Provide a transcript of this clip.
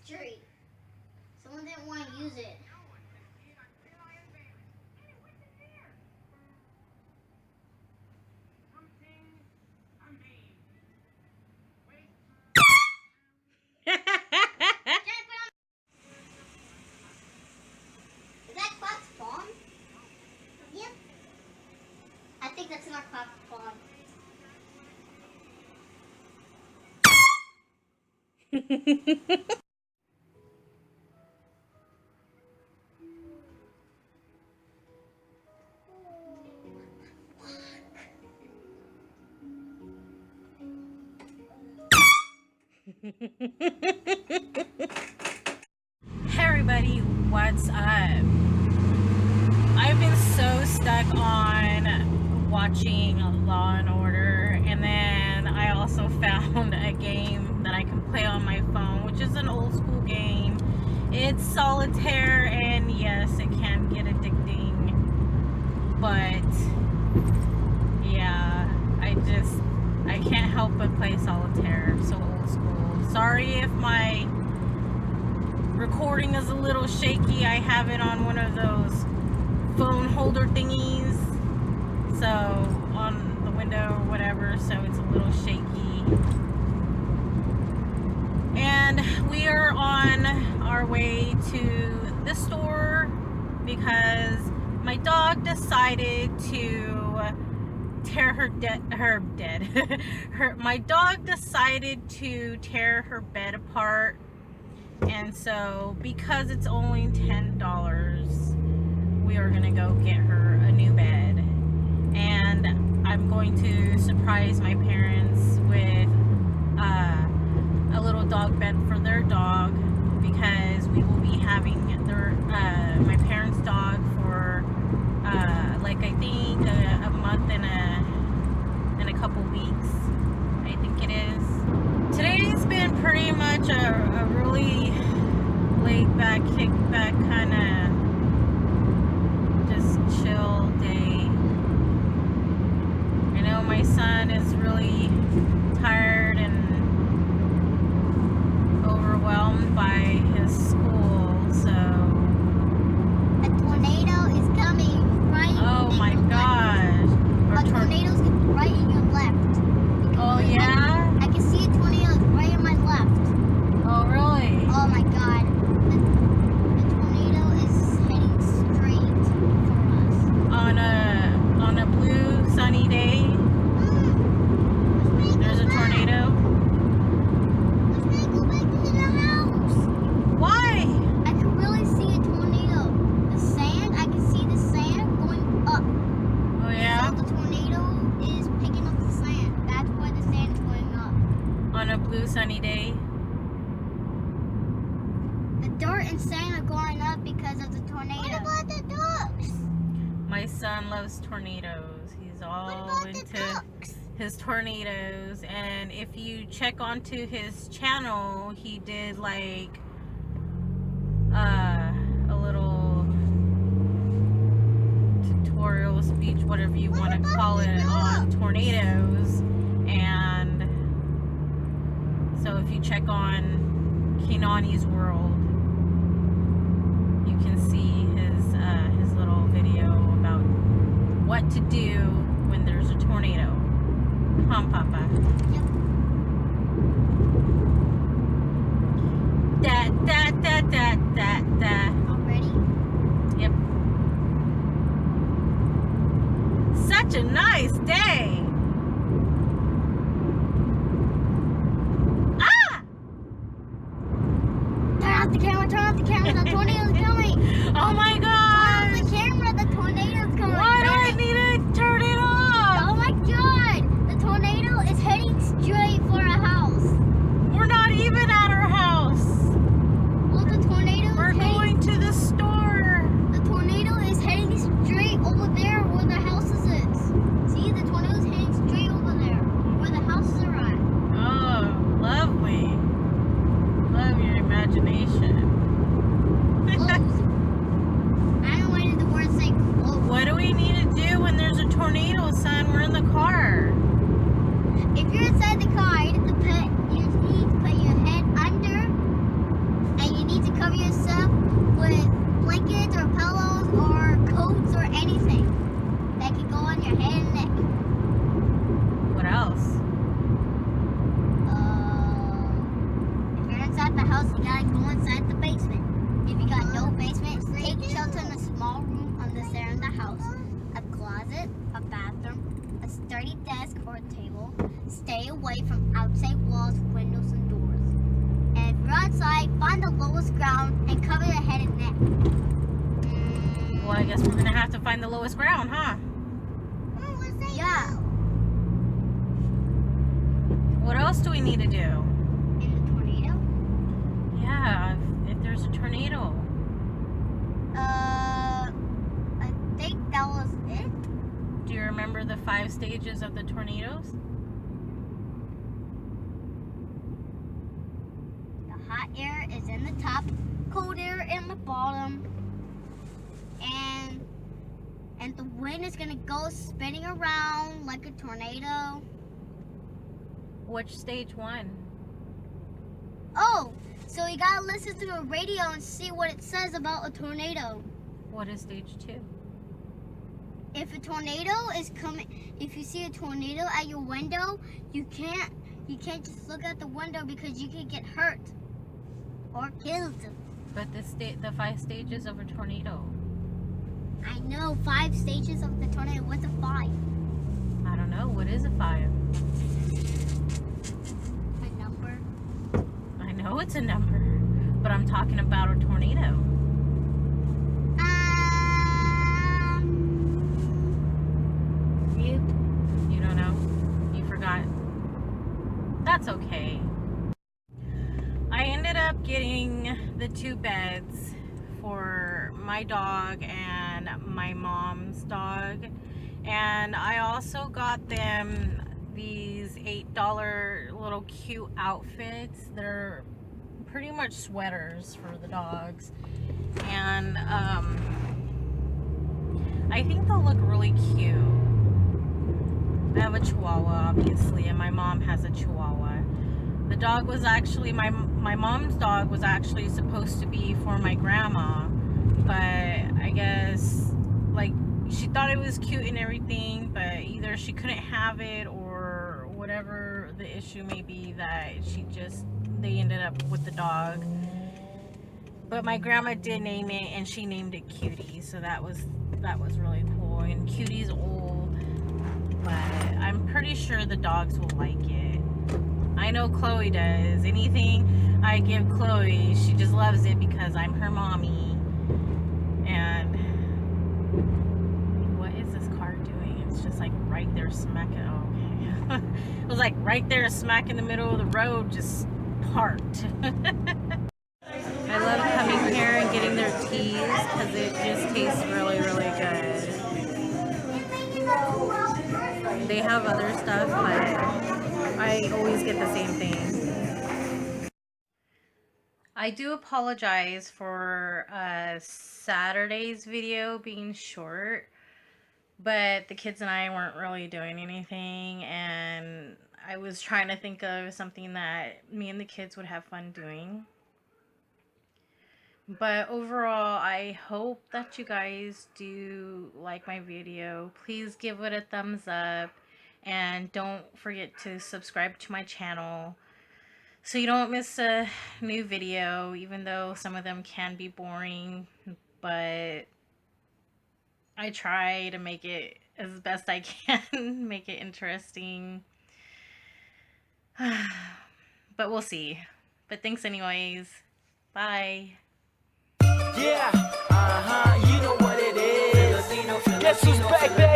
street. Someone didn't want to use it. Is that Clock's phone? Yep. I think that's not Clock's phone. Hey everybody, what's up? I've been so stuck on watching Law and Order, and then I also found a game that I can play on my phone, which is an old school game. It's solitaire, and yes, it can get addicting, but yeah, I can't help but play solitaire. So old school. Sorry if my recording is a little shaky. I have it on one of those phone holder thingies, so on the window or whatever, so it's a little shaky. And we are on our way to the store because my dog decided to my dog decided to tear her bed apart. And so, because it's only $10, we are gonna go get her a new bed. And I'm going to surprise my parents with a little dog bed for their dog, because we will be having their my parents' dog for like I think a month and a couple weeks. I think it is. Today's been pretty much a really laid back, kick back kind of just chill day. I know my son is really tired and overwhelmed by his school, so A tornado is coming right oh my gosh. A tornado's right in your left. Oh yeah? I can see a tornado right in my left. Oh really? Oh my god. The tornado is heading straight for us. On a blue sunny day, there's a tornado. Let's make go back into the house. Why? I can really see a tornado. The sand, I can see the sand going up. Oh yeah? So the tornado is picking up the sand. That's why the sand is going up. On a blue sunny day. The dirt and sand are going up because of the tornado. What about the ducks? My son loves tornadoes. He's all What about the into ducks? his tornadoes. And if you check onto his channel, he did like a little tutorial speech, whatever you want to call it, on tornadoes. And so if you check on Kinani's World, you can see his little video about what to do when there's a tornado. Huh, Papa? Yep. Da. Already? Yep. Such a nice day. Ah! Turn off the camera, turn off the camera. The tornado's coming. Oh my Turn gosh! off the camera, the tornado's coming. Why do I need to turn it off? Oh my god! The tornado is heading straight for our house. We're not even at our house. Well, the tornado We're is heading. going to the store. The tornado is heading straight over there where the houses is. See, the tornado is heading straight over there where the houses are at. Oh, lovely. Love your imagination. Close. I don't know why did the word say close. What do we need to do when there's a tornado, son? We're in the car. If you're inside the car, you need to put your head under, and the house, you gotta go inside the basement. If you got no basement, take shelter in a small room on this area of the house. A closet, a bathroom, a sturdy desk or a table. Stay away from outside walls, windows, and doors. And if you're outside, find the lowest ground and cover your head and neck. Well, I guess we're gonna have to find the lowest ground, huh? Yeah. What else do we need to do? In the tornado? Yeah, if there's a tornado. I think that was it. Do you remember the 5 stages of the tornadoes? The hot air is in the top, cold air in the bottom, and the wind is gonna go spinning around like a tornado. Which stage 1? Oh, so you gotta listen to the radio and see what it says about a tornado. What is stage 2? If a tornado is coming, if you see a tornado at your window, you can't just look out the window because you can get hurt or killed. But the 5 stages of a tornado. I know 5 stages of the tornado. What's a 5? I don't know. What is a 5? A number. I know it's a number, but I'm talking about a tornado. You don't know? You forgot? That's okay. I ended up getting the 2 beds for my dog and my mom's dog, and I also got them these $8 little cute outfits. They're pretty much sweaters for the dogs, and I think they'll look really cute. I have a Chihuahua, obviously, and my mom has a Chihuahua. The dog was actually, my mom's dog was actually supposed to be for my grandma, but I guess, like, she thought it was cute and everything, but either she couldn't have it or whatever the issue may be, that they ended up with the dog. But my grandma did name it, and she named it Cutie, so that was really cool. And Cutie's old, but I'm pretty sure the dogs will like it. I know Chloe does. Anything I give Chloe, she just loves it because I'm her mommy. And what is this car doing? It's just like right there smacking. Oh, okay. It was like right there smack in the middle of the road, just parked. I love coming here and getting their teas because it just tastes really, really good. They have other stuff, but I always get the same thing. I do apologize for Saturday's video being short, but the kids and I weren't really doing anything, and I was trying to think of something that me and the kids would have fun doing. But overall, I hope that you guys do like my video. Please give it a thumbs up, and don't forget to subscribe to my channel so you don't miss a new video, even though some of them can be boring, but I try to make it as best I can, make it interesting. But we'll see. But thanks anyways. Bye. Yeah, you know what it is. Guess who's back, baby?